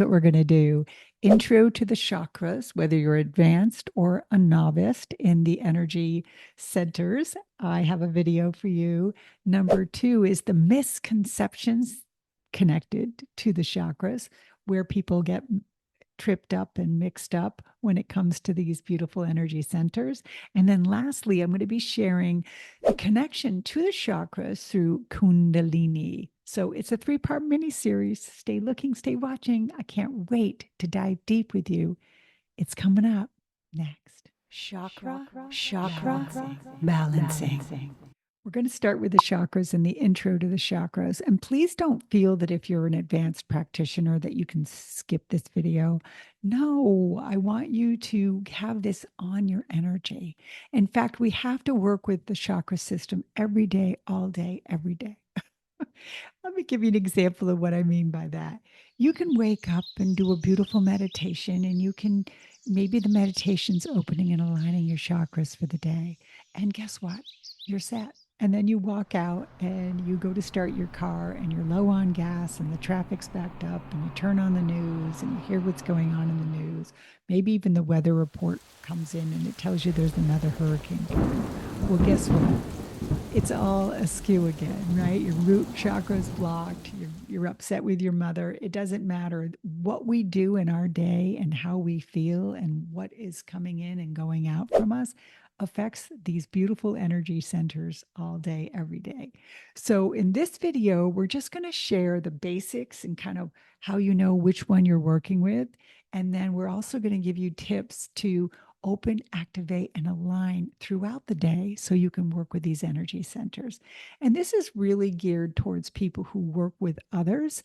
what we're going to do. Intro to the chakras, whether you're advanced or a novice in the energy centers. I have a video for you. Number 2 is the misconceptions connected to the chakras, where people get tripped up and mixed up when it comes to these beautiful energy centers. And then lastly, I'm going to be sharing the connection to the chakras through Kundalini. So it's a 3-part mini series. Stay looking, stay watching. I can't wait to dive deep with you. It's coming up next. Chakra balancing. We're going to start with the chakras and the intro to the chakras. And please don't feel that if you're an advanced practitioner that you can skip this video. No, I want you to have this on your energy. In fact, we have to work with the chakra system every day, all day, every day. Let me give you an example of what I mean by that. You can wake up and do a beautiful meditation, and you can, maybe the meditation's opening and aligning your chakras for the day. And guess what? You're set. And then you walk out and you go to start your car and you're low on gas and the traffic's backed up, and you turn on the news and you hear what's going on in the news. Maybe even the weather report comes in and it tells you there's another hurricane coming. Well, guess what? It's all askew again, right? Your root chakra is blocked. You're upset with your mother. It doesn't matter what we do in our day and how we feel and what is coming in and going out from us affects these beautiful energy centers all day, every day. So in this video, we're just going to share the basics and kind of how you know which one you're working with. And then we're also going to give you tips to open, activate, and align throughout the day so you can work with these energy centers. And this is really geared towards people who work with others.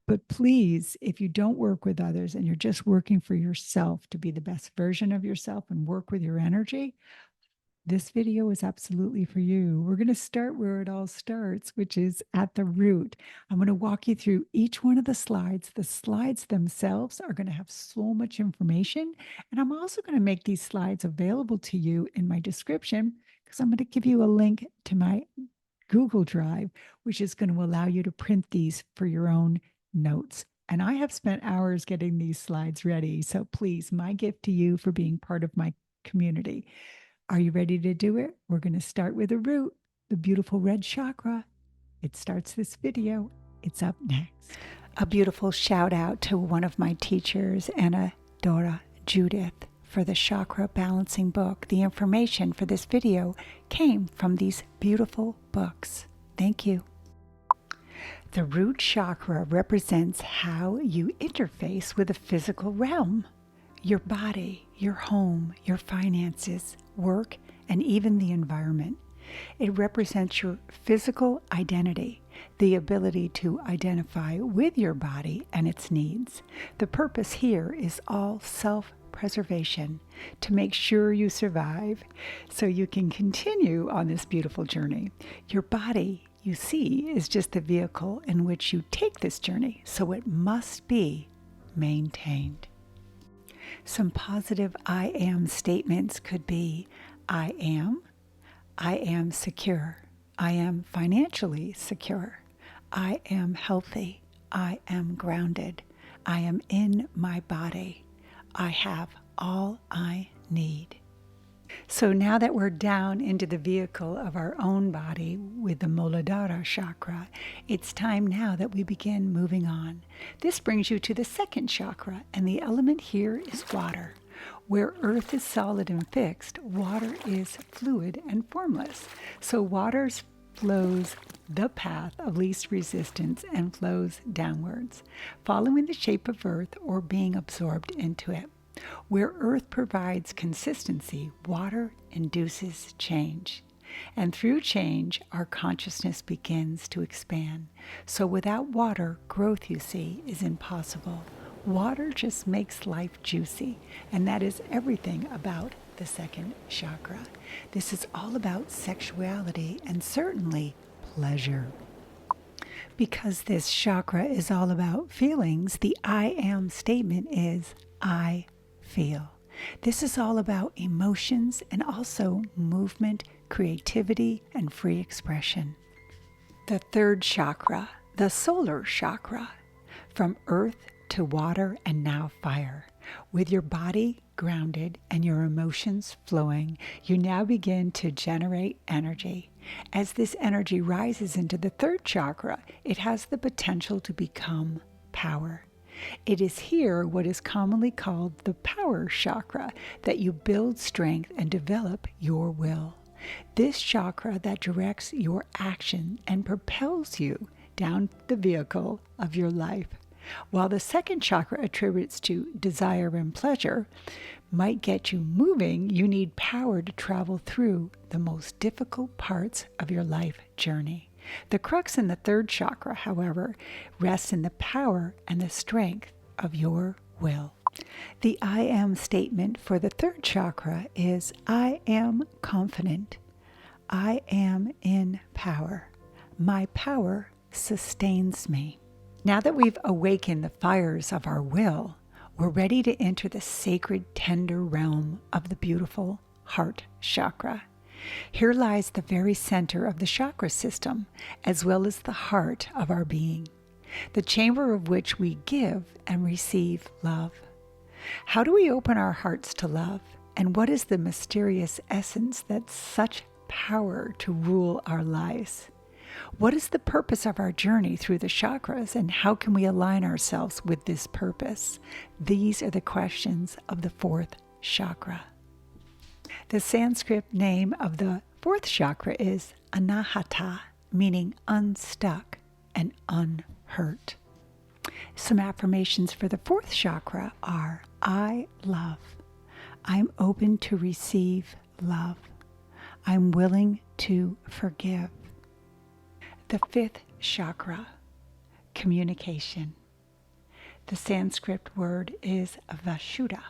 But please, if you don't work with others and you're just working for yourself to be the best version of yourself and work with your energy, this video is absolutely for you. We're going to start where it all starts, which is at the root. I'm going to walk you through each one of the slides. The slides themselves are going to have so much information. And I'm also going to make these slides available to you in my description, because I'm going to give you a link to my Google Drive, which is going to allow you to print these for your own notes. And I have spent hours getting these slides ready. So please, my gift to you for being part of my community. Are you ready to do it? We're going to start with the root, the beautiful red chakra. It starts this video. It's up next. A beautiful shout out to one of my teachers, Anna Dora Judith, for the chakra balancing book. The information for this video came from these beautiful books. Thank you. The root chakra represents how you interface with the physical realm. Your body, your home, your finances, work, and even the environment. It represents your physical identity, the ability to identify with your body and its needs. The purpose here is all self-preservation to make sure you survive so you can continue on this beautiful journey. Your body, you see, is just the vehicle in which you take this journey, so it must be maintained. Some positive I am statements could be, I am secure, I am financially secure, I am healthy, I am grounded, I am in my body, I have all I need. So now that we're down into the vehicle of our own body with the Muladhara chakra, it's time now that we begin moving on. This brings you to the second chakra, and the element here is water. Where earth is solid and fixed, water is fluid and formless. So water flows the path of least resistance and flows downwards, following the shape of earth or being absorbed into it. Where earth provides consistency, water induces change. And through change, our consciousness begins to expand. So without water, growth, you see, is impossible. Water just makes life juicy. And that is everything about the second chakra. This is all about sexuality and certainly pleasure. Because this chakra is all about feelings, the I am statement is I feel. This is all about emotions and also movement, creativity, and free expression. The third chakra, the Solar Chakra, from earth to water and now fire. With your body grounded and your emotions flowing, you now begin to generate energy. As this energy rises into the third chakra, it has the potential to become power. It is here, what is commonly called the power chakra, that you build strength and develop your will. This chakra that directs your action and propels you down the vehicle of your life. While the second chakra attributes to desire and pleasure, might get you moving, you need power to travel through the most difficult parts of your life journey. The crux in the third chakra, however, rests in the power and the strength of your will. The I am statement for the third chakra is, I am confident. I am in power. My power sustains me. Now that we've awakened the fires of our will, we're ready to enter the sacred, tender realm of the beautiful Heart Chakra. Here lies the very center of the chakra system, as well as the heart of our being, the chamber of which we give and receive love. How do we open our hearts to love? And what is the mysterious essence that's such power to rule our lives? What is the purpose of our journey through the chakras, and how can we align ourselves with this purpose? These are the questions of the fourth chakra. The Sanskrit name of the fourth chakra is Anahata, meaning unstuck and unhurt. Some affirmations for the fourth chakra are, I love. I'm open to receive love. I'm willing to forgive. The fifth chakra, communication. The Sanskrit word is Vashuddha.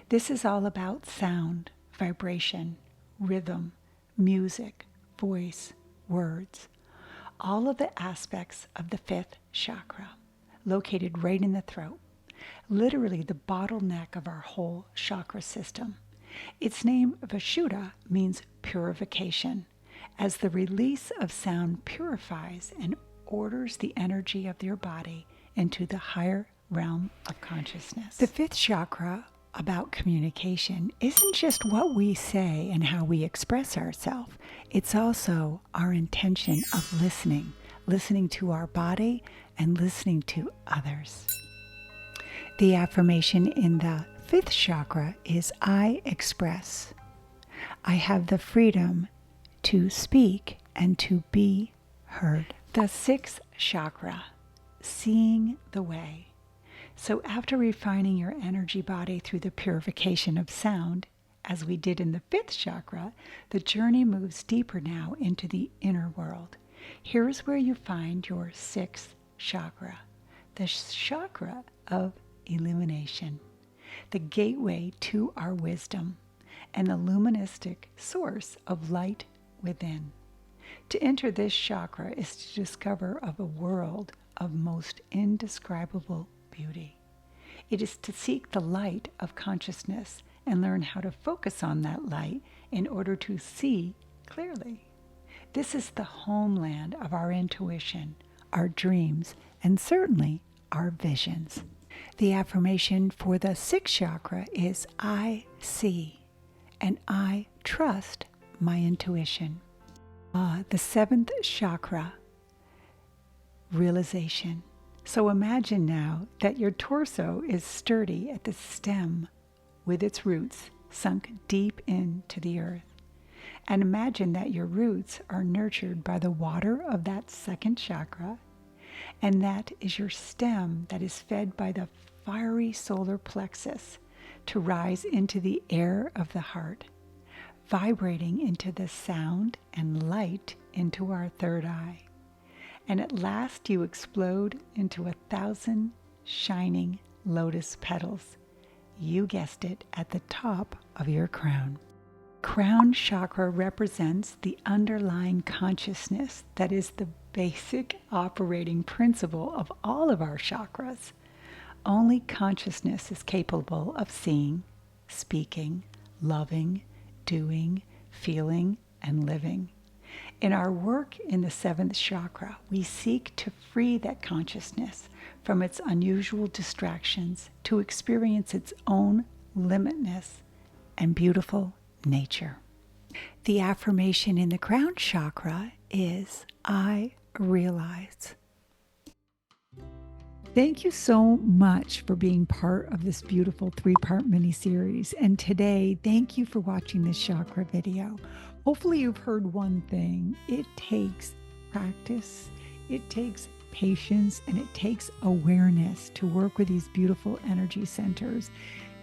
This is all about sound, vibration, rhythm, music, voice, words. All of the aspects of the fifth chakra, located right in the throat, literally the bottleneck of our whole chakra system. Its name, Vashuddha, means purification, as the release of sound purifies and orders the energy of your body into the higher realm of consciousness. The fifth chakra, about communication, isn't just what we say and how we express ourselves. It's also our intention of listening to our body and listening to others. The affirmation in the fifth chakra is, I express. I have the freedom to speak and to be heard. The sixth chakra, seeing the way. So after refining your energy body through the purification of sound, as we did in the fifth chakra, the journey moves deeper now into the inner world. Here's where you find your sixth chakra, the chakra of illumination, the gateway to our wisdom, and the luministic source of light within. To enter this chakra is to discover of a world of most indescribable beauty. It is to seek the light of consciousness and learn how to focus on that light in order to see clearly. This is the homeland of our intuition, our dreams, and certainly our visions. The affirmation for the sixth chakra is, I see and I trust my intuition. The seventh chakra, realization. So imagine now that your torso is sturdy at the stem with its roots sunk deep into the earth. And imagine that your roots are nurtured by the water of that second chakra, and that is your stem that is fed by the fiery solar plexus to rise into the air of the heart, vibrating into the sound and light into our third eye. And at last you explode into 1,000 shining lotus petals. You guessed it, at the top of your crown. Crown chakra represents the underlying consciousness that is the basic operating principle of all of our chakras. Only consciousness is capable of seeing, speaking, loving, doing, feeling, and living. In our work in the seventh chakra, we seek to free that consciousness from its unusual distractions to experience its own limitless and beautiful nature. The affirmation in the Crown Chakra is, I realize. Thank you so much for being part of this beautiful 3-part mini-series. And today, thank you for watching this chakra video. Hopefully you've heard one thing. It takes practice, it takes patience, and it takes awareness to work with these beautiful energy centers.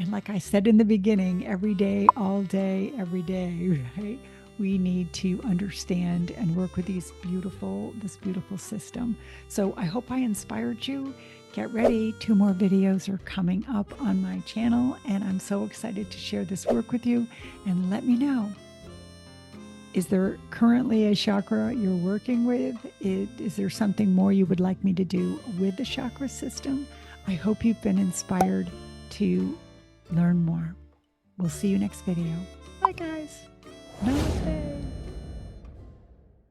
And like I said in the beginning, every day, all day, every day, right? We need to understand and work with this beautiful system. So I hope I inspired you. Get ready. 2 more videos are coming up on my channel, and I'm so excited to share this work with you. And let me know, is there currently a chakra you're working with? Is there something more you would like me to do with the chakra system? I hope you've been inspired to learn more. We'll see you next video. Bye, guys. Namaste.